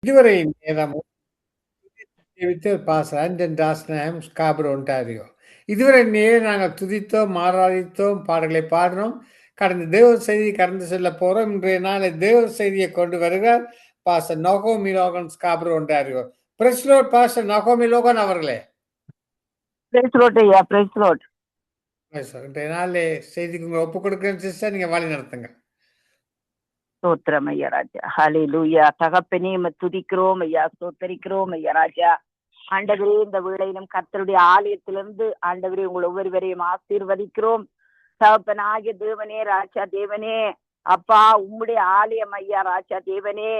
இதுவரை நேரமும் with pastor Anton டாஸ்னஹாம், ஸ்காபரோ, ஒன்டாரியோ. இதுவரை நாங்கள் துதித்தோம், ஆராதித்தோம், பாடல்களை பாடினோம். கடந்த தேவ செய்தி கடந்து செல்ல போறோம். இன்றைய நாளை தேவ செய்தியை கொண்டு வருகிறார் பாஸ்டர் நகோமி Logan, Scarborough, Ontario. Price Lord pastor நகோமி லோகன் அவர்களே. பிரைஸ் லார்ட் ஐயா, பிரைஸ் லார்ட். இன்றைய நாளே செய்திக்கு உங்களை ஒப்புக் கொடுக்கிறேன் சிஸ்டர், நீங்க வழி நடத்துங்க. ஸ்தோத்திரம் ஐயா ராஜா. ஹalleluya. தகப்பனே துதிக்கிறோம் ஐயா, ஸ்தோத்தரிக்கிறோம் ஐயா ராஜா. ஆண்டவரே, இந்த வேளையிலும் கர்த்தருடைய ஆலயத்திலிருந்து ஆண்டவரே உங்கள் ஒவ்வொருவரையும் ஆசீர்வதிக்கிறோம். தகப்பனாகிய தேவனே, ராஜா தேவனே, அப்பா உம்முடைய ஆலயம் ஐயா ராஜா தேவனே.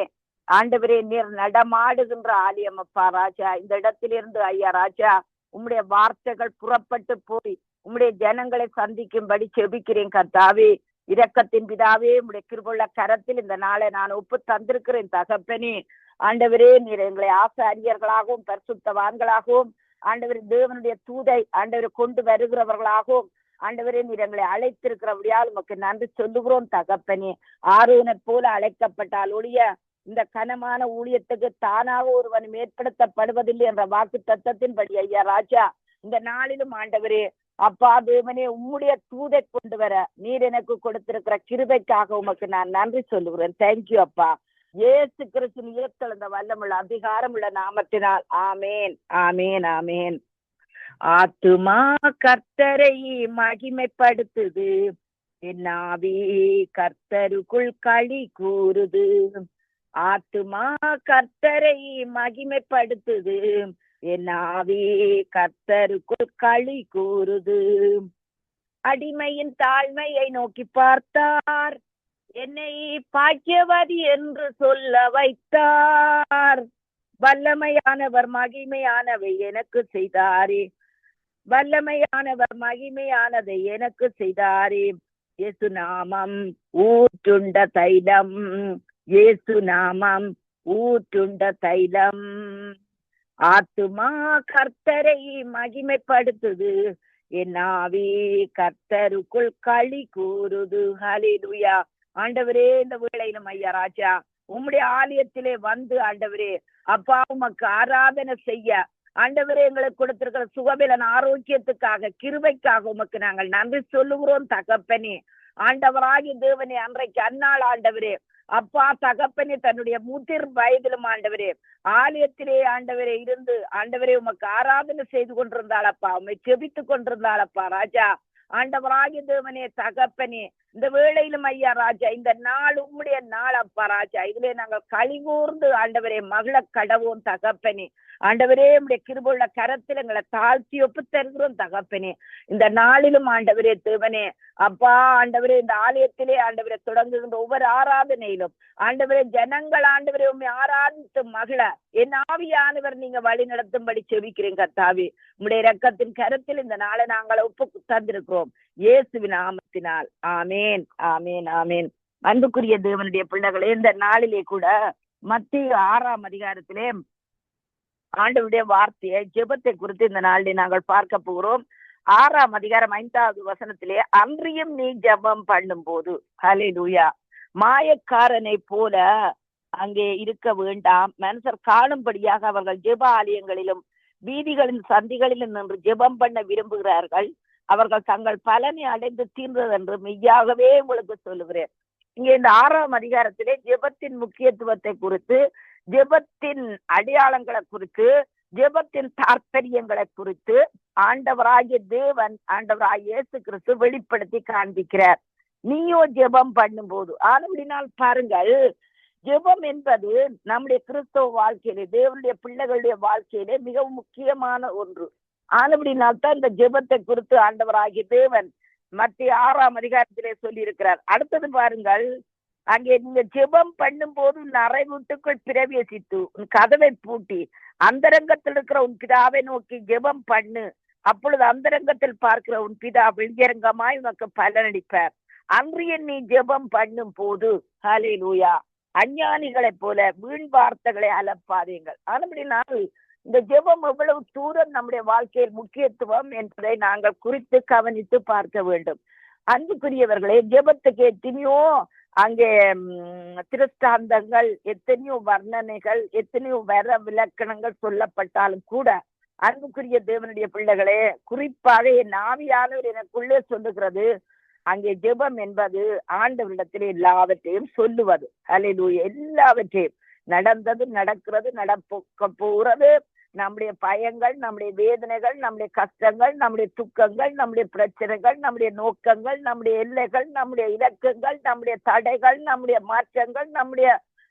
ஆண்டவரே, நீர் நடமாடுகின்ற ஆலயம் அப்பா ராஜா. இந்த இடத்திலிருந்து ஐயா ராஜா உம்முடைய வார்த்தைகள் புறப்பட்டு போய் உம்முடைய ஜனங்களை சந்திக்கும்படி செபிக்கிறேன் கர்த்தாவே. இரக்கத்தின் பிதாவே, உம்முடைய கிருபையுள்ள கரத்தில் இந்த நாளை நான் ஒப்பு தந்திருக்கிறேன் தகப்பனே. ஆண்டவரே, நீர் எங்களை ஆசாரியர்களாகவும் பரிசுத்தவான்களாகவும் ஆண்டவரே தேவனுடைய தூதை ஆண்டவரை கொண்டு வருகிறவர்களாகவும் ஆண்டவரே நீர் எங்களை அழைத்திருக்கிறபடியால் உமக்கு நன்றி சொல்லுகிறோம் தகப்பனே. ஆரோனை போல அழைக்கப்பட்டால் ஒழிய இந்த கனமான ஊழியத்துக்கு தானாக ஒருவன் ஏற்படுத்தப்படுவதில்லை என்ற வாக்கு தத்தத்தின்படி ஐயா ராஜா, இந்த நாளிலும் ஆண்டவரே அப்பா தேவனே உம்முடைய தூதை கொண்டு வர நீர் எனக்கு கொடுத்திருக்கிற கிருபைக்காக உமக்கு நான் நன்றி சொல்லுகிறேன். தேங்க்யூ அப்பா. இயேசு கிறிஸ்து உயர்த்தெழுந்த வல்லமுள்ள அதிகாரம் உள்ள நாமத்தினால் ஆமேன், ஆமேன், ஆமேன். ஆத்துமா கர்த்தரை மகிமைப்படுத்துது, என் ஆவி கர்த்தருக்குள் களி கூறுது. ஆத்துமா கர்த்தரை மகிமைப்படுத்துது, என் ஆவி கர்த்தருக்குள் களி கூறுது. அடிமையின் தாழ்மையை நோக்கி பார்த்தார், என்னை பாக்கியவதி என்று சொல்ல வைத்தார். வல்லமையானவர் மகிமையானவை எனக்கு செய்தாரே, வல்லமையானவர் மகிமையானதை எனக்கு செய்தாரே. இயேசு நாமம் ஊற்றுண்ட தைலம், இயேசு நாமம் ஊற்றுண்ட தைலம். ஆத்துமா கர்த்தரை மகிமைப்படுத்துது, என் ஆவி கர்த்தருக்குள் களி கூறுது. ஹல்லேலூயா. ஆண்டவரே, இந்த வேளையிலும் ஐயா ராஜா உம்முடைய ஆலயத்திலே வந்து ஆண்டவரே அப்பா உமக்கு ஆராதனை செய்ய ஆண்டவரே எங்களுக்கு கொடுத்திருக்கிற சுகபலன் ஆரோக்கியத்துக்காக கிருபைக்காக உமக்கு நாங்கள் நன்றி சொல்லுகிறோம் தகப்பனே. ஆண்டவராகிய தேவனே, அன்றைக்கு அந்நாள் ஆண்டவரே அப்பா தகப்பனே தன்னுடைய முதிர் வயதிலும் ஆண்டவரே ஆலயத்திலே ஆண்டவரே இருந்து ஆண்டவரே உமக்கு ஆராதனை செய்து கொண்டிருந்தாளப்பா, உண்மை செபித்து கொண்டிருந்தாளப்பா ராஜா. ஆண்டவராகிய தேவனே தகப்பனே, இந்த வேளையிலும் ஐயா ராஜா இந்த நாள் உம்முடைய நாள் அப்பா ராஜா. இதிலே நாங்கள் களிகூர்ந்து ஆண்டவரே மகள கடவோம் தகப்பனே. ஆண்டவரே உம்முடைய கிருபையுள்ள கரத்தில் எங்களை தாழ்த்தி ஒப்பு தருகிறோம் தகப்பனே. இந்த நாளிலும் ஆண்டவரே தேவனே அப்பா ஆண்டவரே இந்த ஆலயத்திலே ஆண்டவரை தொடங்குகின்ற ஒவ்வொரு ஆராதனையிலும் ஆண்டவரே ஜனங்கள் ஆண்டவரை உண்மை ஆராதித்து மகள என் ஆவியானவர் நீங்க வழி நடத்தும்படி செபிக்கிறேன் கர்த்தாவே. உம்முடைய இரக்கத்தின் கரத்தில் இந்த நாளை நாங்கள் ஒப்பு தந்திருக்கிறோம் இயேசுவின் நாமத்தினால். ஆமேன், ஆமேன், ஆமேன். அன்புக்குரிய தேவனுடைய பிள்ளைகளே, இந்த நாளிலே கூட மத்தேயு 6ஆம் அதிகாரத்திலே ஆண்டவருடைய வார்த்தையை ஜெபத்தை குறித்து இந்த நாளிலே நாங்கள் பார்க்க போகிறோம். 6ஆம் அதிகாரம் 5வது வசனத்திலே, அன்றியும் நீ ஜெபம் பண்ணும் போது ஹல்லேலூயா மாயக்காரனை போல அங்கே இருக்க வேண்டாம், மனுஷர் காணும்படியாக அவர்கள் ஜெப ஆலயங்களிலும் வீதிகளின் சந்திகளிலும் நின்று ஜெபம் பண்ண விரும்புகிறார்கள், அவர்கள் தங்கள் பலனை அடைந்து தீர்ந்தது என்று மெய்யாகவே உங்களுக்கு சொல்லுகிறேன். இங்கே இந்த 6ஆம் அதிகாரத்திலே ஜெபத்தின் முக்கியத்துவத்தை குறித்து, ஜெபத்தின் அடையாளங்களை குறித்து, ஜெபத்தின் தாற்பயங்களை குறித்து ஆண்டவராகிய தேவன் ஆண்டவராகிய இயேசு கிறிஸ்து வெளிப்படுத்தி காண்பிக்கிறார். நீயோ ஜெபம் பண்ணும் போது ஆனபடினால் பாருங்கள், ஜெபம் என்பது நம்முடைய கிறிஸ்தவ வாழ்க்கையிலே தேவனுடைய பிள்ளைகளுடைய வாழ்க்கையிலே மிகவும் முக்கியமான ஒன்று. ஆனபடினால்தான் இந்த ஜெபத்தை குறித்து ஆண்டவராகிய தேவன் மத்தேயு 6ஆம் அதிகாரத்திலே சொல்லி இருக்கிறார். அடுத்தது பாருங்கள், அங்கே நீங்க ஜெபம் பண்ணும் போது உன் அறை வீட்டுக்குள் பிரவேசித்து உன் கதவை பூட்டி அந்தரங்கத்தில் இருக்கிற உன் பிதாவை நோக்கி ஜெபம் பண்ணு, அப்பொழுது அந்தரங்கத்தில் பார்க்கிற உன் பிதா வெளியரங்கமாய் உனக்கு பலனளிப்பார். அன்றியும் நீ ஜெபம் பண்ணும் போது ஹல்லேலூயா அஞ்ஞானிகளை போல வீண் வார்த்தைகளை அலப்பாதீங்கள். ஆனபடினால் இந்த ஜெபம் எவ்வளவு தூரம் நம்முடைய வாழ்க்கையில் முக்கியத்துவம் என்பதை நாங்கள் குறித்து கவனித்து பார்க்க வேண்டும். அன்புக்குரியவர்களே, ஜெபத்துக்கு எத்தனையோ அங்கே திருஷ்டாந்தங்கள், எத்தனையோ வர்ணனைகள், எத்தனையோ வர விலக்கணங்கள் சொல்லப்பட்டாலும் கூட, அன்புக்குரிய தேவனுடைய பிள்ளைகளே, குறிப்பாக என் ஆவியானவர் எனக்குள்ளே சொல்லுகிறது, அங்கே ஜெபம் என்பது ஆண்டவரிடத்திலே எல்லாவற்றையும் சொல்லுவது. அல்லேலூயா. எல்லாவற்றையும், நடந்தது, நடக்கிறது, நடக்க போகிறது, நம்முடைய பயங்கள், நம்முடைய வேதனைகள், நம்முடைய கஷ்டங்கள், நம்முடைய துக்கங்கள், நம்முடைய பிரச்சனைகள், நம்முடைய நோக்கங்கள், நம்முடைய எல்லைகள், நம்முடைய இலக்குகள், நம்முடைய தடைகள், நம்முடைய மாற்றங்கள், நம்முடைய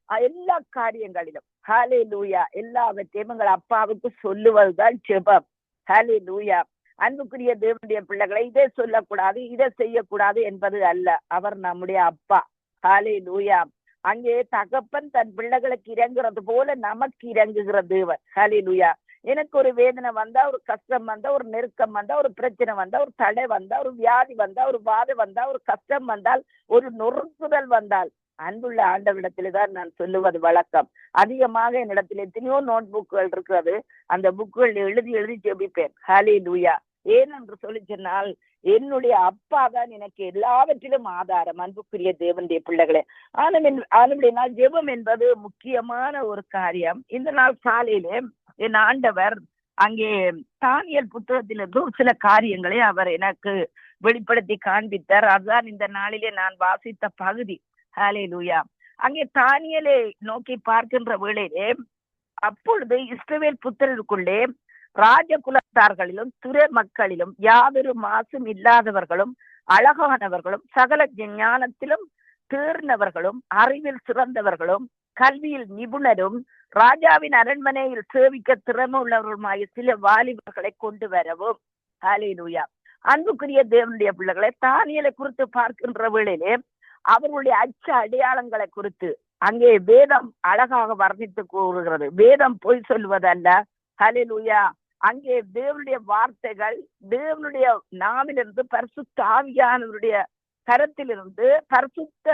எல்லா காரியங்களிலும் ஹல்லேலூயா எல்லாவற்றையும் எங்கள் அப்பாவுக்கு சொல்லுவதுதான் ஜெபம். ஹல்லேலூயா. அன்புக்குரிய தேவனுடைய பிள்ளைகளை, இதை சொல்லக்கூடாது, இதை செய்யக்கூடாது என்பது அல்ல. அவர் நம்முடைய அப்பா. ஹல்லேலூயா. அங்கே தகப்பன் தன் பிள்ளைகளுக்கு இறங்குறது போல நமக்கு இறங்குகிற தேவன். ஹல்லேலூயா. எனக்கு ஒரு வேதனை வந்தா, ஒரு கஷ்டம் வந்தா, ஒரு நெருக்கம் வந்தா, ஒரு பிரச்சனை வந்தா, ஒரு தடை வந்தா, ஒரு வியாதி வந்தா, ஒரு வாதம் வந்தா, ஒரு கஷ்டம் வந்தால், ஒரு நொறுக்குதல் வந்தால், அன்புள்ள ஆண்டவரிடத்திலே தான் நான் சொல்லுவது வழக்கம். அதிகமாக என்னிடத்தில் எத்தனையோ நோட் புக்குகள் இருக்கிறது. அந்த புக்குகள் எழுதி எழுதி ஜெபிப்பேன். ஹல்லேலூயா. ஏனென்று சொல்லி சொன்னால், என்னுடைய அப்பா தான் எனக்கு எல்லாவற்றிலும் ஆதாரம். அன்புக்குரிய தேவனுடைய பிள்ளைகளே, ஆனபடினால் ஜெபம் என்பது முக்கியமான ஒரு காரியம். இந்த நாள் காலையிலே என் ஆண்டவர் அங்கே தானியேல் புத்தகத்திலிருந்து ஒரு சில காரியங்களை அவர் எனக்கு வெளிப்படுத்தி காண்பித்தார். அதுதான் இந்த நாளிலே நான் வாசித்த பகுதி. ஹல்லேலூயா. அங்கே தானியேலை நோக்கி பார்க்கின்ற வேளையிலே, அப்பொழுது இஸ்ரவேல் புத்திரருக்குள்ளே ராஜகுலத்தார்களிலும் துறை மக்களிலும் யாதொரு மாசும் இல்லாதவர்களும் அழகானவர்களும் சகல ஞானத்திலும் தேர்ந்தவர்களும் அறிவில் சிறந்தவர்களும் கல்வியில் நிபுணரும் ராஜாவின் அரண்மனையில் சேவிக்க திறமை உள்ளவர்களுமாய சில வாலிபர்களை கொண்டு வரவும். ஹல்லேலூயா. அன்புக்குரிய தேவனுடைய பிள்ளைகளை, தானியேலை குறித்து பார்க்கின்ற வேளையிலே அவர்களுடைய அச்ச அடையாளங்களை குறித்து அங்கே வேதம் அழகாக வர்ணித்து கூறுகிறது. வேதம் பொய் சொல்வதல்ல. ஹல்லேலூயா. அங்கே தேவனுடைய வார்த்தைகள் தேவனுடைய நாவிலிருந்து, பரிசுத்த ஆவியானவருடைய கரத்திலிருந்து, பரிசுத்த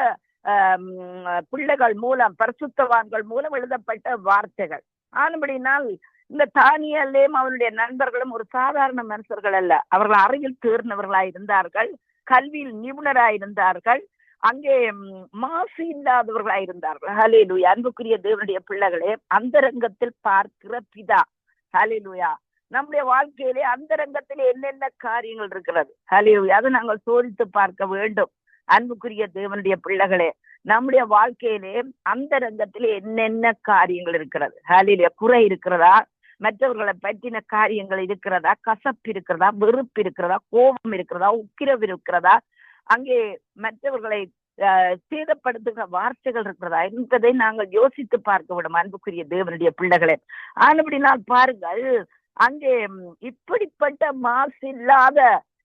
பிள்ளைகள் மூலம், பரிசுத்தவான்கள் மூலம் எழுதப்பட்ட வார்த்தைகள். ஆனபடினால் இந்த தானியேலும் அவனுடைய நண்பர்களும் ஒரு சாதாரண மனுஷர்கள் அல்ல. அவர்கள் அறிவில் தேர்ந்தவர்களாய் இருந்தார்கள், கல்வியில் நிபுணராய் இருந்தார்கள், அங்கே மாசு இல்லாதவர்களாய் இருந்தார்கள். ஹல்லேலூயா. அன்புக்குரிய தேவனுடைய பிள்ளைகளே, அந்தரங்கத்தில் பார்க்கிற பிதா. ஹல்லேலூயா. நம்முடைய வாழ்க்கையிலே அந்தரங்கத்திலே என்னென்ன காரியங்கள் இருக்கிறது? ஹல்லேலூயா. அதை நாங்கள் சோதித்து பார்க்க வேண்டும். அன்புக்குரிய தேவனுடைய பிள்ளைகளே, நம்முடைய வாழ்க்கையிலே அந்தரங்கத்திலே என்னென்ன காரியங்கள் இருக்கிறது? ஹல்லேலூயா. குறை இருக்கிறதா? மற்றவர்களை பற்றின காரியங்கள் இருக்கிறதா? கசப்பு இருக்கிறதா? வெறுப்பு இருக்கிறதா? கோபம் இருக்கிறதா? உக்கிரவு இருக்கிறதா? அங்கே மற்றவர்களை சேதப்படுத்துகிற வார்த்தைகள் இருக்கிறதா என்பதை நாங்கள் யோசித்து பார்க்க விடும். அன்புக்குரிய தேவனுடைய பிள்ளைகளே, ஆனபடினால் பாருங்கள், அங்கே இப்படிப்பட்ட மாசு இல்லாத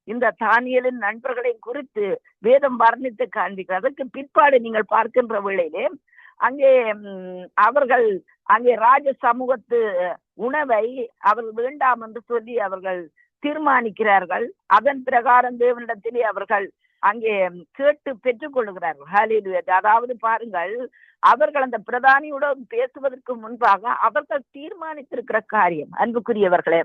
இந்த தானியேலின் நண்பர்களை குறித்து வேதம் வர்ணித்து காண்பிக்கிறது. அதற்கு பிற்பாடு நீங்கள் பார்க்கின்ற வேளையிலே அங்கே அவர்கள் அங்கே ராஜ சமூகத்து உணவை அவர்கள் வேண்டாம் என்று சொல்லி அவர்கள் தீர்மானிக்கிறார்கள். அதன் பிரகாரம் தேவனிடத்திலே அவர்கள் அங்கே கேட்டு பெற்றுக் கொள்ளுகிறார்கள். ஹல்லேலூயா. அதாவது பாருங்கள், அவர்கள் அந்த பிரதானியுடன் பேசுவதற்கு முன்பாக அவர்கள் தீர்மானித்திருக்கிற காரியம். அன்புக்குரியவர்களே,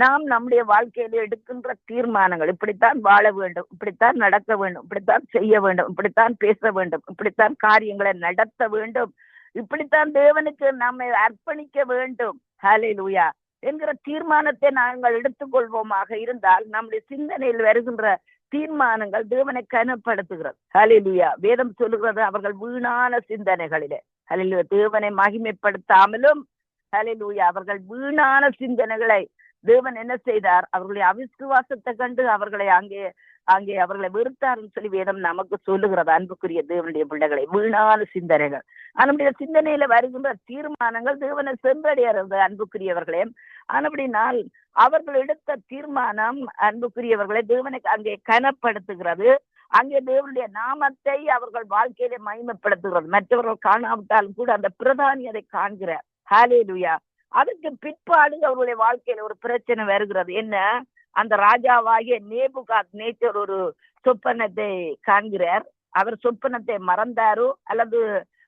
நாம் நம்முடைய வாழ்க்கையில எடுக்கின்ற தீர்மானங்கள், இப்படித்தான் வாழ வேண்டும், இப்படித்தான் நடக்க வேண்டும், இப்படித்தான் செய்ய வேண்டும், இப்படித்தான் பேச வேண்டும், இப்படித்தான் காரியங்களை நடத்த வேண்டும், இப்படித்தான் தேவனுக்கு நம்மை அர்ப்பணிக்க வேண்டும், ஹல்லேலூயா என்கிற தீர்மானத்தை நாங்கள் எடுத்துக்கொள்வோமாக இருந்தால், நம்முடைய சிந்தனையில் வருகின்ற தீர்மானங்கள் தேவனை கனப்படுத்துகிறது. ஹல்லேலூயா. வேதம் சொல்லுகிறது, அவர்கள் வீணான சிந்தனைகளிலே, ஹல்லேலூயா, தேவனை மகிமைப்படுத்தாமலும், ஹல்லேலூயா, அவர்கள் வீணான சிந்தனைகளை தேவன் என்ன செய்தார்? அவர்களுடைய அவிசுவாசத்தை கண்டு அவர்களை அங்கே அவர்களை வெறுத்தார்னு சொல்லி வேதம் நமக்கு சொல்லுகிறது. அன்புக்குரிய தேவனுடைய பிள்ளைகளை, வீணான சிந்தனைகள், நம்முடைய சிந்தனையில வருகின்ற தீர்மானங்கள் தேவனை சென்றடைகிறது. அன்புக்குரியவர்களே, ஆனபடினால் அவர்கள் எடுத்த தீர்மானம், அன்புக்குரியவர்களை, தேவனை அங்கே கனப்படுத்துகிறது. அங்கே தேவனுடைய நாமத்தை அவர்கள் வாழ்க்கையிலே மகிமைப்படுத்துகிறது. மற்றவர்கள் காணாவிட்டாலும் கூட அந்த பிரதானி அதை காண்கிறார். ஹல்லேலூயா. அதுக்கு பிற்பாடு அவருடைய வாழ்க்கையில ஒரு பிரச்சனை வருகிறது. என்ன? அந்த ராஜாவாகிய நேபுகாத்நேச்சர் ஒரு சொப்பனத்தை காண்கிறார். அவர் சொப்பனத்தை மறந்தாரோ அல்லது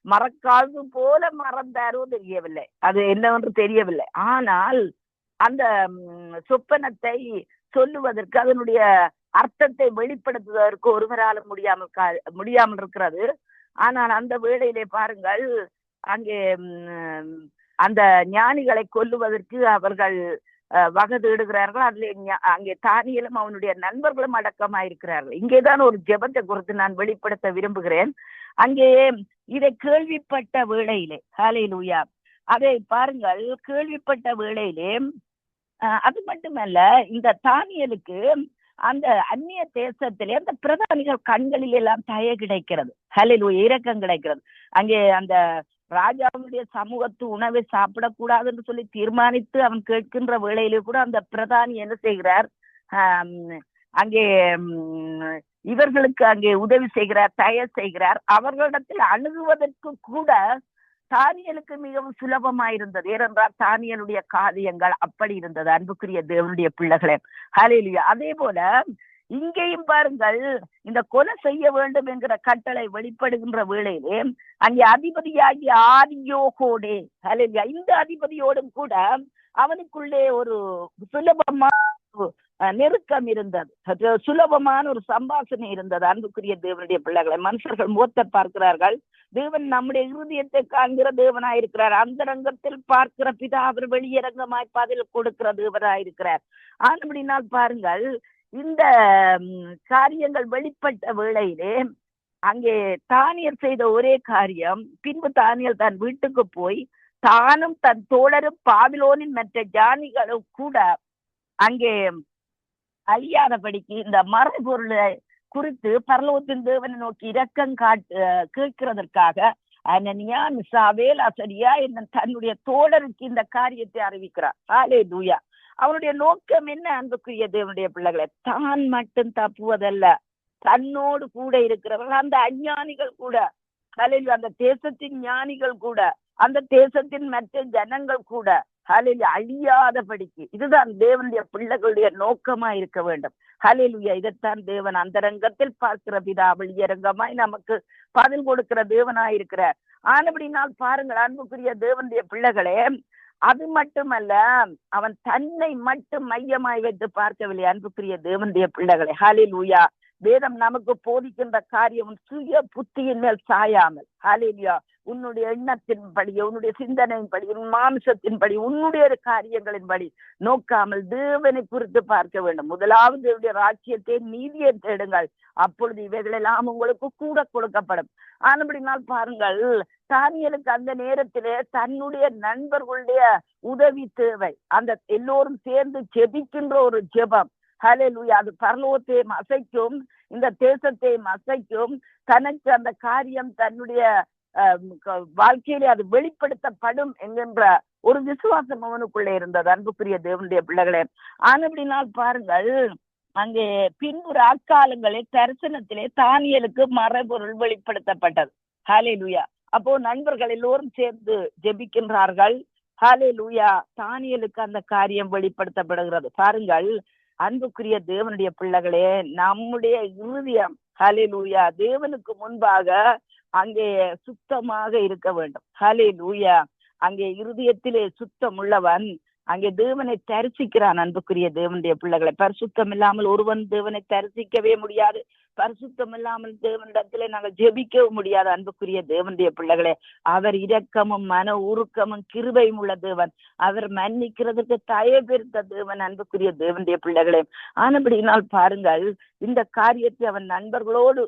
மறக்காது போல மறந்தாரோ தெரியவில்லை, அது என்னவென்று தெரியவில்லை. ஆனால் அந்த சொப்பனத்தை சொல்லுவதற்கு, அதனுடைய அர்த்தத்தை வெளிப்படுத்துவதற்கு ஒருவரால் முடியாமல் இருக்கிறது. ஆனால் அந்த வேளையிலே பாருங்கள், அங்கே அந்த ஞானிகளை கொல்லுவதற்கு அவர்கள் வகை தேடுகிறார்கள். அதில் அங்கே தானியலும் அவனுடைய நண்பர்களும் அடக்கமாயிருக்கிறார்கள். இங்கேதான் ஒரு ஜெபத்தை குறித்து நான் வெளிப்படுத்த விரும்புகிறேன். அங்கே இதை கேள்விப்பட்ட வேளையிலே, ஹல்லேலூயா, அதை பாருங்கள், கேள்விப்பட்ட வேளையிலே அது மட்டுமல்ல, இந்த தானியலுக்கு அந்த அந்நிய தேசத்திலே அந்த பிரதானிகள் கண்களில் எல்லாம் தயை கிடைக்கிறது, ஹல்லேலூயா, இரக்கம் கிடைக்கிறது. அங்கே அந்த ராஜாவுடைய சமூகத்து உணவை சாப்பிடக்கூடாது என்று சொல்லி தீர்மானித்து அவன் கேட்கின்ற வேளையிலே கூட அந்த பிரதானி என்ன செய்கிறார், அங்கே இவர்களுக்கு அங்கே உதவி செய்கிறார், தயை செய்கிறார். அவர்களிடத்தில் அணுகுவதற்கு கூட தானியலுக்கு மிகவும் சுலபமாயிருந்தது. ஏனென்றால் தானியலுடைய காரியங்கள் அப்படி இருந்தது. அன்புக்குரிய தேவனுடைய பிள்ளைகளே, ஹல்லேலூயா. அதே போல இங்கேயும் பாருங்கள், இந்த கொலை செய்ய வேண்டும் என்கிற கட்டளை வெளிப்படுகின்ற வேளையிலே அங்கே அதிபதியாகிய ஆரியோகோடே, ஹல்லேலூயா, இந்த அதிபதியோடும் கூட அவனுக்குள்ளே ஒரு சுலபமான நெருக்கம் இருந்தது, சுலபமான ஒரு சம்பாஷணை இருந்தது. அன்புக்குரிய தேவனுடைய பிள்ளைகளை, மனுஷர்கள் முகத்தை பார்க்கிறார்கள், தேவன் நம்முடைய இருதயத்தை காண்கிற தேவனாயிருக்கிறார். அந்தரங்கத்தில் பார்க்கிற பிதா அவர் வெளியரங்கமாய் பதில் கொடுக்கிற தேவனாயிருக்கிறார். அப்படினால் பாருங்கள், இந்த காரியங்கள் வெளிப்பட்ட வேளையிலே அங்கே தானியல் செய்த ஒரே காரியம், பின்பு தானியல் தன் வீட்டுக்கு போய் தானும் தன் தோழரும் பாபிலோனின் மற்ற ஞானிகளும் கூட அங்கே அழியாதபடிக்கு இந்த மறைபொருளை குறித்து பரலோகத்தின் தேவனை நோக்கி இரக்கம் கேட்கிறதற்காக அனனியா, மிசாவேல், அசரியா என்ன தன்னுடைய தோழருக்கு இந்த காரியத்தை அறிவிக்கிறார். ஹல்லேலூயா. அவனுடைய நோக்கம் என்ன? அன்புக்குரிய தேவனுடைய பிள்ளைகளை, தான் மட்டும் தப்புவதல்ல, தன்னோடு கூட இருக்கிறவர்கள் அந்த அஞ்ஞானிகள் கூட, ஹல்லேலூயா, அந்த தேசத்தின் ஞானிகள் கூட, அந்த தேசத்தின் மற்ற ஜனங்கள் கூட ஹல்லேலூயா அழியாதபடிக்கு. இதுதான் தேவனுடைய பிள்ளைகளுடைய நோக்கமா இருக்க வேண்டும். ஹல்லேலூயா. இதைத்தான் தேவன் அந்தரங்கத்தில் பார்க்கிற பிதா வெளியரங்கமாய் நமக்கு பதில் கொடுக்கிற தேவனாயிருக்கிறார். ஆனபடினால் பாருங்கள் அன்புக்குரிய தேவனுடைய பிள்ளைகளே, அது மட்டுமல்ல, அவன் தன்னை மட்டும் மையமாய் வைத்து பார்க்கவில்லை. அன்புக்குரிய தேவனுடைய பிள்ளைகளே, ஹல்லேலூயா, வேதம் நமக்கு போதிக்கின்ற காரியம் சுய புத்தியின் மேல் சாயாமல், ஹல்லேலூயா, உன்னுடைய எண்ணத்தின்படி, உன்னுடைய சிந்தனையின்படி, உன் மாம்சத்தின்படி, உன்னுடைய காரியங்களின்படி நோக்காமல் தேவனை குறித்து பார்க்க வேண்டும். முதலாவது தேவனுடைய ராஜ்யத்தை, நீதியை தேடுங்கள், அப்பொழுது இவைகளெல்லாம் உங்களுக்கு கூட கொடுக்கப்படும். ஆனபடினால் பாருங்கள், தானியலுக்கு அந்த நேரத்திலே தன்னுடைய நண்பர்களுடைய உதவி தேவை. அந்த எல்லோரும் சேர்ந்து ஜெபிக்கின்ற ஒரு ஜெபம், ஹல்லேலூயா, அது பரலோகத்தையும் அசைக்கும், இந்த தேசத்தையும் அசைக்கும். தனக்கு அந்த காரியம் தன்னுடைய வாழ்க்கையிலே அது வெளிப்படுத்தப்படும் என்கின்ற ஒரு விசுவாசம் அவனுக்குள்ளே இருந்தது. அன்புக்குரிய தேவனுடைய பிள்ளைகளே, ஆனபடினால் பாருங்கள், அங்கே பின்பு அக்காலங்களில் தரிசனத்திலே தானியலுக்கு மறைபொருள் வெளிப்படுத்தப்பட்டது. ஹல்லேலூயா. அப்போ நண்பர்கள் எல்லோரும் சேர்ந்து ஜெபிக்கின்றார்கள். ஹல்லேலூயா. தானியலுக்கு அந்த காரியம் வெளிப்படுத்தப்படுகிறது. பாருங்கள் அன்புக்குரிய தேவனுடைய பிள்ளைகளே, நம்முடைய இருதயம், ஹல்லேலூயா, தேவனுக்கு முன்பாக அங்கே சுத்தமாக இருக்க வேண்டும். ஹல்லேலூயா. அங்கே இருதயத்திலே சுத்தம் உள்ளவன் அங்கே தேவனை தரிசிக்கிறான். அன்புக்குரிய தேவனுடைய பிள்ளைகளை, பரிசுத்தம் இல்லாமல் ஒருவன் தேவனை தரிசிக்கவே முடியாது. பரிசுத்தம் இல்லாமல் தேவனிடத்திலே நாங்கள் ஜெபிக்கவும் முடியாது. அன்புக்குரிய தேவனுடைய பிள்ளைகளே, அவர் இரக்கமும் மன உருக்கமும் கிருபையும் உள்ள தேவன், அவர் மன்னிக்கிறதுக்கு தயபெருத்த தேவன். அன்புக்குரிய தேவனுடைய பிள்ளைகளே, ஆனபடியினால் பாருங்கள், இந்த காரியத்தை அவன் நண்பர்களோடு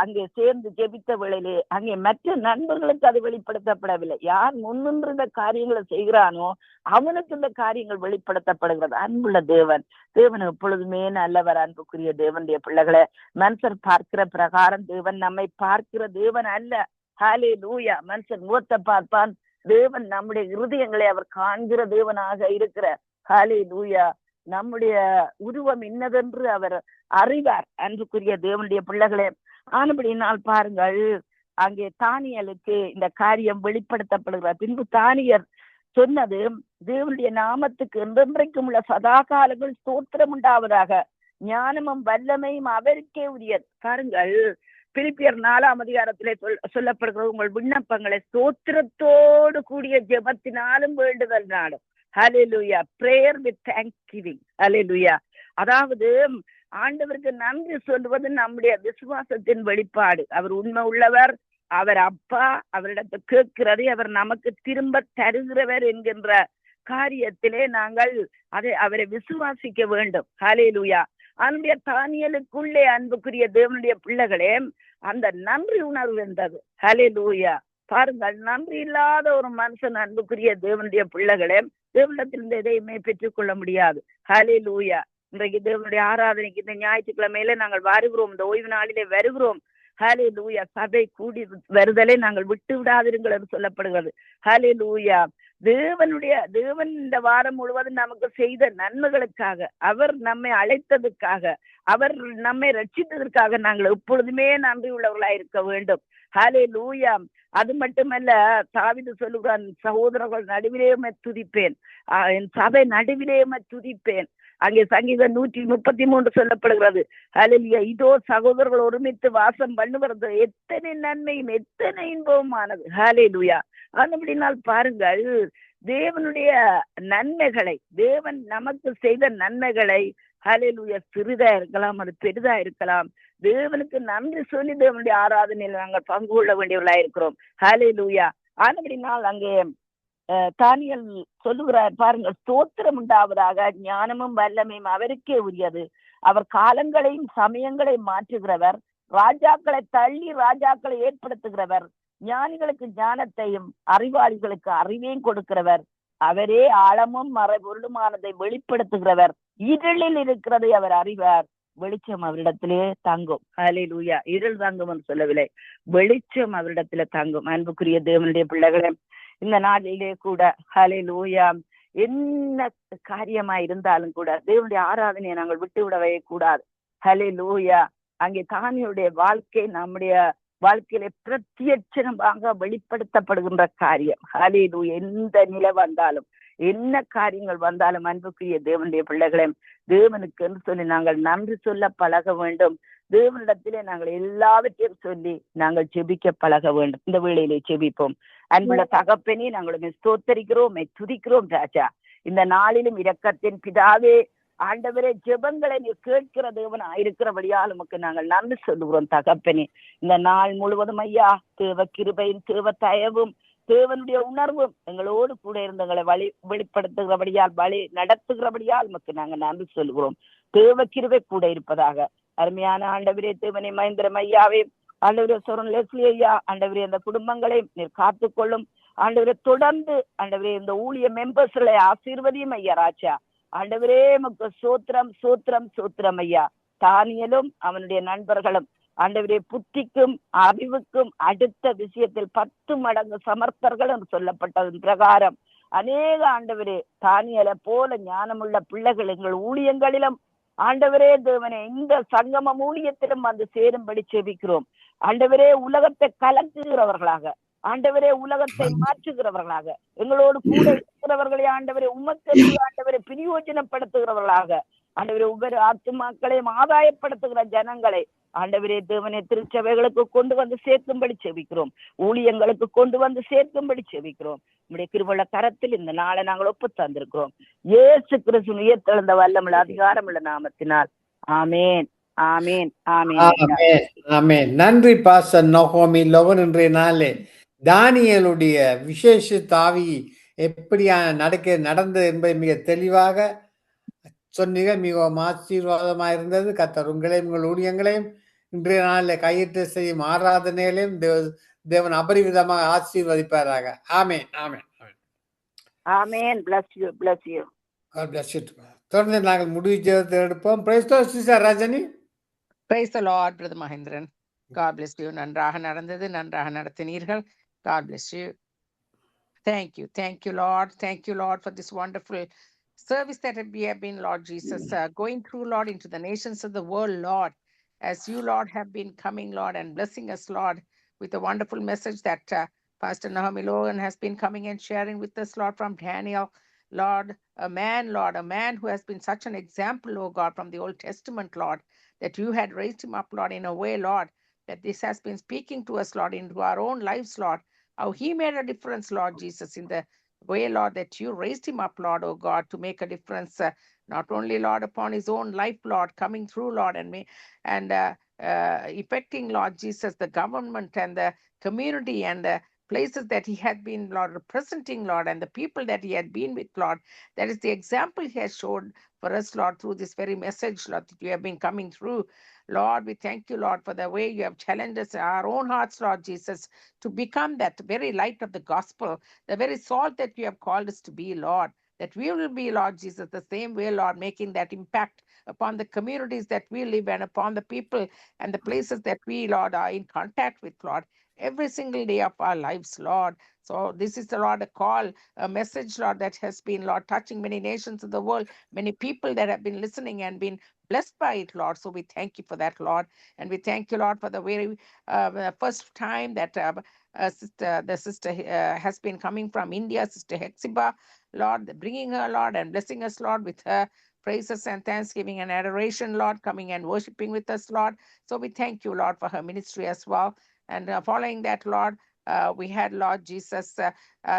அங்கே சேர்ந்து ஜெபித்த வேளையிலே அங்கே மற்ற நண்பர்களுக்கு அது வெளிப்படுத்தப்படவில்லை. யார் முன்னின்று இந்த காரியங்களை செய்கிறானோ அவனுக்கு இந்த காரியங்கள் வெளிப்படுத்தப்படுகிறது. அன்புள்ள தேவன், தேவன் எப்பொழுதுமே நல்லவர். அன்புக்குரிய தேவனுடைய பிள்ளைகளை, மனுஷர் பார்க்கிற பிரகாரம் தேவன் நம்மை பார்க்கிற தேவன் அல்ல. ஹல்லேலூயா. மனுஷன் முகத்தை பார்ப்பான், தேவன் நம்முடைய இருதயங்களை அவர் காண்கிற தேவனாக இருக்கிறார். ஹல்லேலூயா. நம்முடைய உருவம் இன்னதென்று அவர் அறிவார். அன்புக்குரிய தேவனுடைய பிள்ளைகளே, ஆனபடினால் பாருங்கள், அங்கே தானியலுக்கு இந்த காரியம் வெளிப்படுத்தப்படுகிறார். பின்பு தானியர் சொன்னது, தேவனுடைய நாமத்துக்கு என்றென்றைக்கும் உள்ள சதாகாலங்கள் ஸ்தோத்திரம் உண்டாவதாக, ஞானமும் வல்லமையும் அவருக்கே உரியது. பாருங்கள், பிலிப்பியர் 4ஆம் அதிகாரத்திலே சொல்லப்படுகிறது, உங்கள் விண்ணப்பங்களை ஸ்தோத்திரத்தோடு கூடிய ஜெபத்தினாலும் வேண்டுதல்னாலும், ஹல்லேலூயா, பிரேயர் வித் தேங்க்ஸ்கிவிங், ஹல்லேலூயா. அதாவது ஆண்டவருக்கு நன்றி சொல்வது நம்முடைய விசுவாசத்தின் வெளிப்பாடு. அவர் உண்மை உள்ளவர், அவர் அப்பா, அவரிடத்தை கேட்கிறதை அவர் நமக்கு திரும்ப தருகிறவர் என்கின்ற காரியத்திலே நாங்கள் அவரை விசுவாசிக்க வேண்டும். ஹல்லேலூயா. அவனுடைய தானியலுக்குள்ளே அன்புக்குரிய தேவனுடைய பிள்ளைகளே அந்த நன்றி உணர்வு இருந்தது. ஹல்லேலூயா. பாருங்கள், நன்றி இல்லாத ஒரு மனுஷன் அன்புக்குரிய தேவனுடைய பிள்ளைகளே தேவனிடத்திலிருந்து எதையுமே பெற்றுக்கொள்ள முடியாது. ஹல்லேலூயா. இன்றைக்கு தேவனுடைய ஆராதனைக்கு இந்த ஞாயிற்றுக்கிழமையில நாங்கள் வருகிறோம், இந்த ஓய்வு நாளிலே வருகிறோம். ஹல்லேலூயா. சபை கூடி வருதலை நாங்கள் விட்டு விடாதிருங்கள் என்று சொல்லப்படுகிறது. ஹல்லேலூயா. தேவன் இந்த வாரம் முழுவதும் நமக்கு செய்த நன்மைகளுக்காக, அவர் நம்மை அழைத்ததுக்காக, அவர் நம்மை ரட்சித்ததற்காக நாங்கள் எப்பொழுதுமே நன்றி உள்ளவர்களாய் இருக்க வேண்டும். ஹல்லேலூயா. அது மட்டுமல்ல, தாவீது சொல்லுகிறான், சகோதரர்கள் நடுவிலே துதிப்பேன், என் சபை நடுவிலே துதிப்பேன். அங்கே சங்கீதம் 133 சொல்லப்படுகிறது. ஹல்லேலூயா. இதோ சகோதரர்கள் ஒருமித்து வாசம் பண்ணுவது எத்தனை நன்மையும் எத்தனை இன்பமானது. ஹல்லேலூயா. அப்படினால் பாருங்கள், தேவனுடைய நன்மைகளை, தேவன் நமக்கு செய்த நன்மைகளை, ஹல்லேலூயா, சிறிதா இருக்கலாம், அது பெரிதா இருக்கலாம், தேவனுக்கு நன்றி சொல்லி தேவனுடைய ஆராதனையில் நாங்கள் பங்கு கொள்ள வேண்டியவர்களாக இருக்கிறோம். ஹல்லேலூயா. ஆனபடினால் அங்கே தானியேல் சொல்லுகிறார் பாருங்கள், ஸ்தோத்திரம் உண்டாவதாக, ஞானமும் வல்லமையும் அவருக்கே உரியது. அவர் காலங்களையும் சமயங்களையும் மாற்றுகிறவர், ராஜாக்களை தள்ளி ராஜாக்களை ஏற்படுத்துகிறவர், ஞானிகளுக்கு ஞானத்தையும் அறிவாளிகளுக்கு அறிவையும் கொடுக்கிறவர். அவரே ஆழமும் மறைபொருளுமானதை வெளிப்படுத்துகிறவர். இருளில் இருக்கிறதை அவர் அறிவார், வெளிச்சம் அவரிடத்திலே தங்கும். ஹல்லேலூயா. இருள் தங்கும் என்று சொல்லவில்லை, வெளிச்சம் அவரிடத்திலே தங்கும். அன்புக்குரிய தேவனுடைய பிள்ளைகளே, இந்த நாளிலே கூட ஹல்லேலூயா, என்ன காரியமா இருந்தாலும் கூட தேவனுடைய ஆராதனையை நாங்கள் விட்டு விடவே கூடாது. ஹல்லேலூயா. அங்கே தானியேலுடைய வாழ்க்கை நம்முடைய வாழ்க்கையில பிரத்யட்சமாக வெளிப்படுத்தப்படுகின்ற காரியம். ஹல்லேலூயா. எந்த நிலை வந்தாலும், என்ன காரியங்கள் வந்தாலும், அன்புக்குரிய தேவனுடைய பிள்ளைகளே, தேவனுக்கு என்று சொல்லி நாங்கள் நன்றி சொல்ல பழக வேண்டும். தேவனிடத்திலே நாங்கள் எல்லாவற்றையும் சொல்லி நாங்கள் ஜெபிக்க பழக வேண்டும். இந்த வேளையிலே ஜெபிப்போம். அன்புள்ள தகப்பனே, நாங்களுமே ஸ்தோத்தரிக்கிறோம், துதிக்கிறோம் ராஜா. இந்த நாளிலும் இரக்கத்தின் பிதாவே, ஆண்டவரே, ஜெபங்களை நீர் கேட்கிற தேவன் இருக்கிறபடியால் உமக்கு நாங்கள் நன்றி சொல்லுகிறோம் தகப்பனே. இந்த நாள் முழுவதும் ஐயா, தேவ கிருபையும் தேவ தயவும் தேவனுடைய உணர்வும் எங்களோடு கூட இருந்தங்களை வெளிப்படுத்துகிறபடியால், வழி நடத்துகிறபடியால் உமக்கு நாங்கள் நன்றி சொல்லுகிறோம். தேவ கிருபை கூட இருப்பதாக. அருமையான ஆண்டவரே, தேவனை மகேந்திரம் ஐயாவே, ஆண்டவரே சோரன் லெஸ்லி ஐயா, ஆண்டவரே அந்த குடும்பங்களை நீர் காத்துக்கொள்ளும். ஆண்டவரே தொடர்ந்து ஆண்டவரே இந்த ஊழிய மெம்பர்ஸ்களை ஆசீர்வதியும் ஐயா ராஜா. ஆண்டவரே உமக்கு சோத்திரம் சோத்திரம் சோத்திரம் ஐயா. தானியேலும் அவனுடைய நண்பர்களும் ஆண்டவரே புத்திக்கும் அறிவுக்கும் அடுத்த விஷயத்தில் 10 மடங்கு சமர்த்தர்கள் என்று சொல்லப்பட்டதன் பிரகாரம் அநேக ஆண்டவரே தானியேலை போல ஞானமுள்ள பிள்ளைகள் எங்கள் ஊழியங்களிலும் ஆண்டவரே தேவனே இந்த சங்கமம் ஊழியத்திலும் வந்து சேரும்படி செபிக்கிறோம். ஆண்டவரே உலகத்தை கலக்குகிறவர்களாக, ஆண்டவரே உலகத்தை மாற்றுகிறவர்களாக, எங்களோடு கூட இருக்கிறவர்களை ஆண்டவரே உமக்கு ஆண்டவரை பிரயோஜனப்படுத்துகிறவர்களாக, ஆண்டவரே ஒவ்வொரு ஆத்துமாக்களையும் ஆதாயப்படுத்துகிற ஜனங்களை ஆண்டவரே தேவனே திருச்சபைகளுக்கு கொண்டு வந்து சேர்க்கும்படி செபிக்கிறோம். ஊழியங்களுக்கு கொண்டு வந்து சேர்க்கும்படி செபிக்கிறோம். நம்முடைய கிருபையுள்ள கரத்தில் இந்த நாளை நாங்கள் ஒப்பு தந்திருக்கிறோம். இயேசு கிறிஸ்து உயிர்த்தெழுந்த வல்லமுள்ள அதிகாரமுள்ள நாமத்தினால் ஆமேன் ஆமேன் ஆமேன் ஆமேன். நன்றி பாஸ்டர் நகோமி லோகன். இன்றைய நாளே தானியேலுடைய விசேஷ தாவி எப்படியா நடந்தது என்பதை மிக தெளிவாக சொன்னீங்க. மிகவும் ஆசீர்வாதமாக இருந்தது. கர்த்தர் உங்களையும் உங்கள் ஊழியங்களையும் இன்றைய நாளில் கையிட்டு செய்யும் ஆராதனைகளையும் தேவன் அபரிவிதமாக ஆசீர்வதிப்பாராக. ஆமேன் ஆமேன் ஆமேன். bless you, bless you. God bless you. தொடர்ந்து நாங்கள் முடிவு ஜெபத்தை எடுப்போம். Praise the Lord, Sister Rajani. Praise the Lord, Brother Mahendran. God bless you. நன்றாக நடந்தது, நன்றாக நடத்தினீர்கள். God bless you. Thank you Lord. Thank you Lord for this wonderful service that we have been, Lord Jesus, going through, Lord, into the nations of the world, Lord, as you, Lord, have been coming, Lord, and blessing us, Lord, with a wonderful message that Pastor Naomi Logan has been coming and sharing with us, Lord, from Daniel, Lord, a man who has been such an example, oh God, from the Old Testament, Lord, that you had raised him up, Lord, in a way, Lord, that this has been speaking to us, Lord, into our own lives, Lord, how he made a difference, Lord Jesus, in the way, Lord, that you raised him up, Lord, oh God, to make a difference, not only, Lord, upon his own life, Lord, coming through, Lord, and affecting, Lord Jesus, the government and the community and the places that he had been, Lord, representing, Lord, and the people that he had been with, Lord. That is the example he has showed for us, Lord, through this very message, Lord, that you have been coming through. Lord, we thank you, Lord, for the way you have challenged us, our own hearts, Lord Jesus, to become that very light of the gospel, the very salt that you have called us to be, Lord. That we will be, Lord Jesus, the same way, Lord, making that impact upon the communities that we live and upon the people and the places that we, Lord, are in contact with, Lord, every single day of our lives, Lord. So this is the Lord a call, a message, Lord, that has been, Lord, touching many nations of the world, many people that have been listening and been blessed by it, Lord. So we thank you for that, Lord. And we thank you, Lord, for the very first time that the sister has been coming from India, Sister Hexiba, Lord, bringing her, Lord, and blessing us, Lord, with her praises and thanksgiving and adoration, Lord, coming and worshiping with us, Lord. So we thank you, Lord, for her ministry as well. And following that, Lord, we had, Lord Jesus,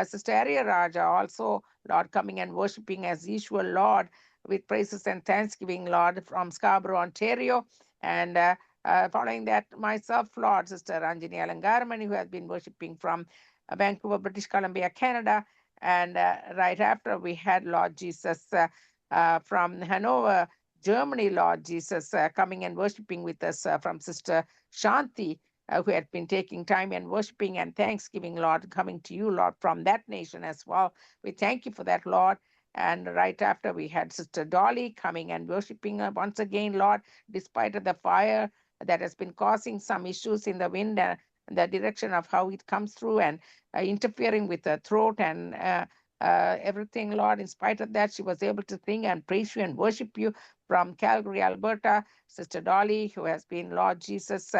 Sister Arya Raja also, Lord, coming and worshiping as usual, Lord, with praises and thanksgiving, Lord, from Scarborough, Ontario. And following that, myself, Lord, Sister Ranjini Alangaramani, who has been worshiping from Vancouver, British Columbia, Canada. And right after, we had, Lord Jesus, from Hanover, Germany, Lord Jesus, coming and worshiping with us from Sister Shanti, who had been taking time and worshiping and thanksgiving, Lord, coming to you, Lord, from that nation as well. We thank you for that, Lord. And right after, we had Sister Dolly coming and worshiping once again, Lord, despite of the fire that has been causing some issues in the wind and the direction of how it comes through and interfering with the throat and everything, Lord. In spite of that, she was able to sing and praise you and worship you from Calgary, Alberta. Sister Dolly, who has been, Lord Jesus,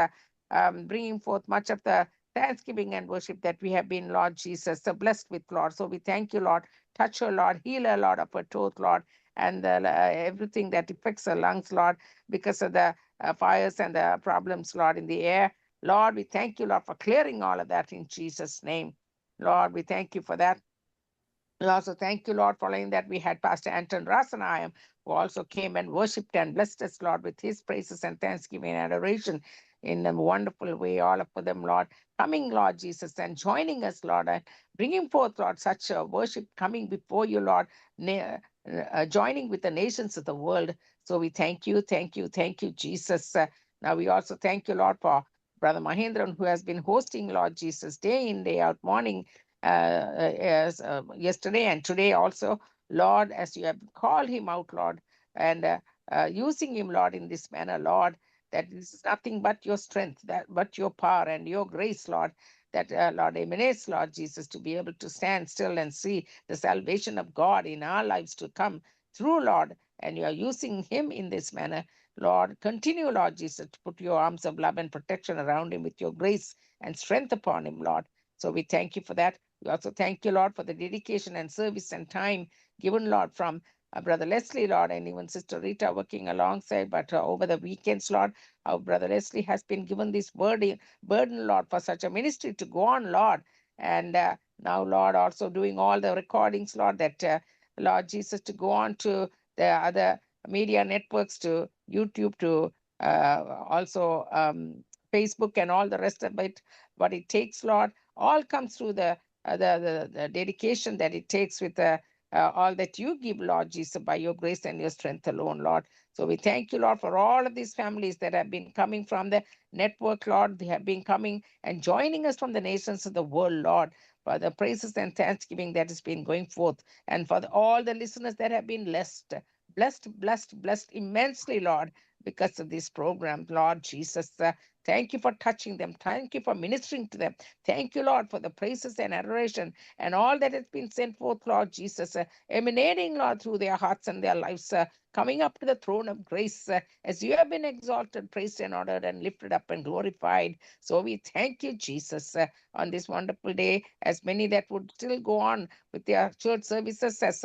bringing forth much of the thanksgiving and worship that we have been, Lord Jesus, so blessed with, Lord. So we thank you, Lord. Touch her, Lord. Heal her, Lord, of her throat, Lord, and everything that affects her lungs, Lord, because of the fires and the problems, Lord, in the air. Lord, we thank you, Lord, for clearing all of that in Jesus' name. Lord, we thank you for that. We also thank you, Lord, following that we had Pastor Anton Rasanayam, who also came and worshipped and blessed us, Lord, with his praises and thanksgiving and adoration in a wonderful way, all of them, Lord, coming, Lord Jesus, and joining us, Lord, and bringing forth, Lord, such a worship coming before you, Lord, joining with the nations of the world. So we thank you, Jesus. Now we also thank you, Lord, for Brother Mahendran, who has been hosting, Lord Jesus, day in, day out, morning, as yesterday and today also, Lord, as you have called him out, Lord, and using him, Lord, in this manner, Lord, that this is nothing but your strength, that but your power and your grace, Lord, that Lord emanates, Lord Jesus, to be able to stand still and see the salvation of God in our lives to come through, Lord, and you are using him in this manner. Lord, continue, Lord Jesus, to put your arms of love and protection around him with your grace and strength upon him, Lord. So we thank you for that. We also thank you, Lord, for the dedication and service and time given, Lord, from Brother Leslie, Lord, and even Sister Rita working alongside. But over the weekends, Lord, our Brother Leslie has been given this burden, Lord, for such a ministry to go on, Lord. And now, Lord, also doing all the recordings, Lord, that, Lord Jesus, to go on to the other media networks, to YouTube, to also Facebook and all the rest of it, what it takes, Lord, all comes through the dedication that it takes with all that you give, Lord Jesus, by your grace and your strength alone, Lord. So we thank you, Lord, for all of these families that have been coming from the network, Lord. They have been coming and joining us from the nations of the world, Lord, for the praises and thanksgiving that has been going forth, and for all the listeners that have been blessed immensely, Lord, because of this program, Lord Jesus. Thank you for touching them. Thank you for ministering to them. Thank you, Lord, for the praises and adoration and all that has been sent forth, Lord Jesus, emanating, Lord, through their hearts and their lives, coming up to the throne of grace as you have been exalted, praised, and honored, and lifted up and glorified. So we thank you, Jesus, on this wonderful day, as many that would still go on with their church services, as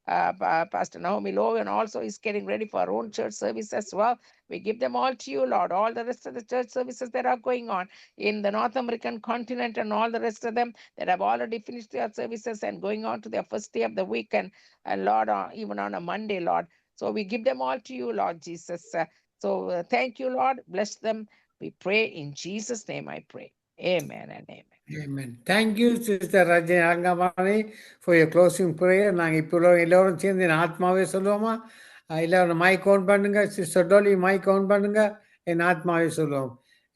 Pastor Naomi Logan also is getting ready for her own church service as well. We give them all to you, Lord. All the rest of the church services that are going on in the North American continent, and all the rest of them that have already finished their services and going on to their first day of the week, and Lord, even on a Monday, Lord. So we give them all to you, Lord Jesus. So thank you, Lord. Bless them We pray in Jesus' name I pray. Amen and amen. Amen. Thank you, Sister Rajani Arangamani, for your closing prayer. நாங்கள் இப்போ எல்லோரும் சேர்ந்து என் ஆத்மாவே சொல்லுவோமா? எல்லாரும் mic count பண்ணுங்க. Sister Dolly mic count பண்ணுங்க. என் ஆத்மாவே சொல்லுவோம்.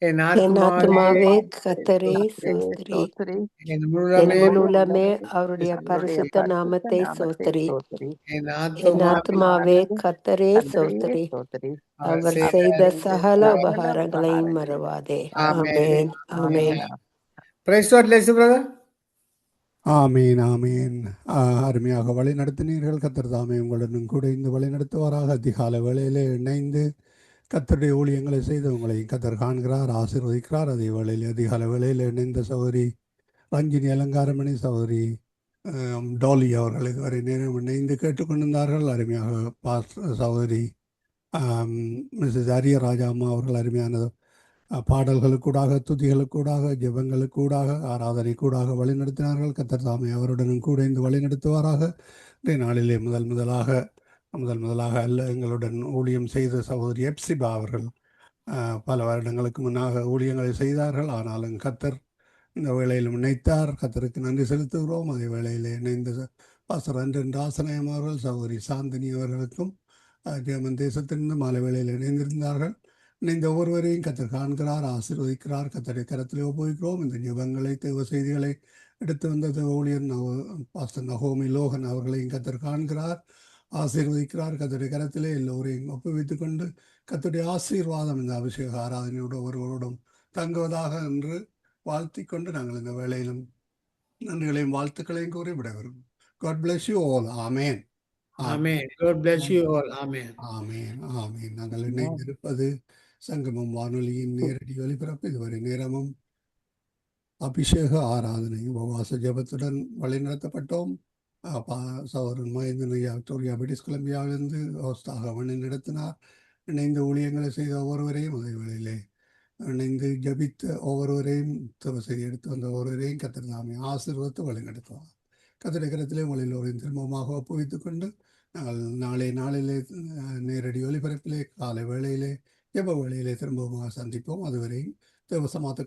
என் என் ஆத்மாவே ஆத்துமாவே கத்தரை சோஸ்திரி, ஸ்தோத்திரி. என் என் முழுமே முழுலமே அவருடைய அவருடைய பரிசுத்த பரிசுத்த நாமத்தை சோஸ்திரி. ஸ்தோத்திரி. என் என் ஆத்மாவே ஆத்துமாவே கத்தரை சோஸ்திரி, ஸ்தோத்திரி. அவர் செய்த சகல உபகாரங்களையும் மறவாதே. ஆமென், ஆமென். Praise God, bless you, brother. ஆமீன் ஆமீன். அருமையாக வழி நடத்தினீர்கள். கத்தர் தாமே உங்களுடன் கூட இந்த வழி நடத்துவாராக. அதிகால வேளையிலே இணைந்து கத்தருடைய ஊழியங்களை செய்து உங்களை கத்தர் காண்கிறார், ஆசீர்வதிக்கிறார். அதே வேளையில் அதிகால வேளையில் இணைந்த சகோதரி ரஞ்சினி அலங்காரமணி, சகோதரி டோலி அவர்கள் இதுவரை நேரம் இணைந்து கேட்டுக்கொண்டிருந்தார்கள். அருமையாக சகோதரி மிஸ்ஸஸ் அரியராஜா அம்மா அவர்கள் அருமையானது பாடல்களுக்கூடாக, துதிகளுக்கூடாக, ஜெபங்களுக்கூடாக, ஆராதனைக்கூடாக வழிநடத்தினார்கள். கத்தர் தாமே அவருடனும் கூட இந்த வழிநடத்துவாராக. இன்றைய நாளிலே முதலாக அல்ல, எங்களுடன் ஊழியம் செய்த சகோதரி எப்சிபா அவர்கள் பல வருடங்களுக்கு முன்னாக ஊழியங்களை செய்தார்கள். ஆனாலும் கத்தர் இந்த வேளையில் இணைத்தார். கத்தருக்கு நன்றி செலுத்துகிறோம். அதே வேளையில் இணைந்த பாஸ்டர் அன்றன் ராசநாயம் அவர்கள், சகோதரி சாந்தினி அவர்களுக்கும் ஜெர்மன் தேசத்திலிருந்து மாலை வேளையில் இணைந்திருந்தார்கள். இந்த ஒருவரையும் கத்தர் காண்கிறார், ஆசீர்வதிக்கிறார். கத்தரை கரத்திலே ஒப்புவிக்கிறோம். இந்த ஜெபங்களை, தேவ செய்திகளை எடுத்து வந்த ஊழியர் பாஸ்டர் நகோமி லோகன் அவர்களையும் கத்தர் காண்கிறார், ஆசீர்வதிக்கிறார். கத்தரை கரத்திலே எல்லோரையும் ஒப்புவித்துக் கொண்டு கத்தருடைய ஆசீர்வாதம் இந்த அபிஷேக ஆராதனையோடு ஒருவரோடும் தங்குவதாக என்று வாழ்த்தி கொண்டு நாங்கள் இந்த வேளையிலும் நன்றிகளையும் வாழ்த்துக்களையும் கூறி விடைபெறும். God bless you all. Amen. Amen. God bless you all. Amen. ஆமேன் ஆமேன். நாங்கள் இணைந்திருப்பது சங்கமம் வானொலியின் நேரடி ஒலிபரப்பு. இதுவரை நேரமும் அபிஷேக ஆராதனை உபவாச ஜபத்துடன் வழிநடத்தப்பட்டோம். சகோதரன் மகேந்திரன் ஐயா விக்டோரியா பிரிட்டிஷ் கொலம்பியாவிலிருந்து ஹோஸ்டாக வழி நடத்தினார். இணைந்து ஊழியங்களை செய்த ஒவ்வொருவரையும் அதே வேளையிலே இணைந்து ஜபித்த ஒவ்வொருவரையும் செய்தி எடுத்து வந்த ஒவ்வொருவரையும் கத்தர் தாமே ஆசீர்வதித்து வழிநடத்துவார். கத்தரை கரத்திலே உங்கள் எல்லோரையும் திரும்பமாக ஒப்புவித்துக் கொண்டு நாங்கள் நாளிலே நேரடி ஒலிபரப்பிலே காலை வேளையிலே ஜெப வேளையிலே திரும்பமாக சந்திப்போம். அதுவரை தேவசமாத்த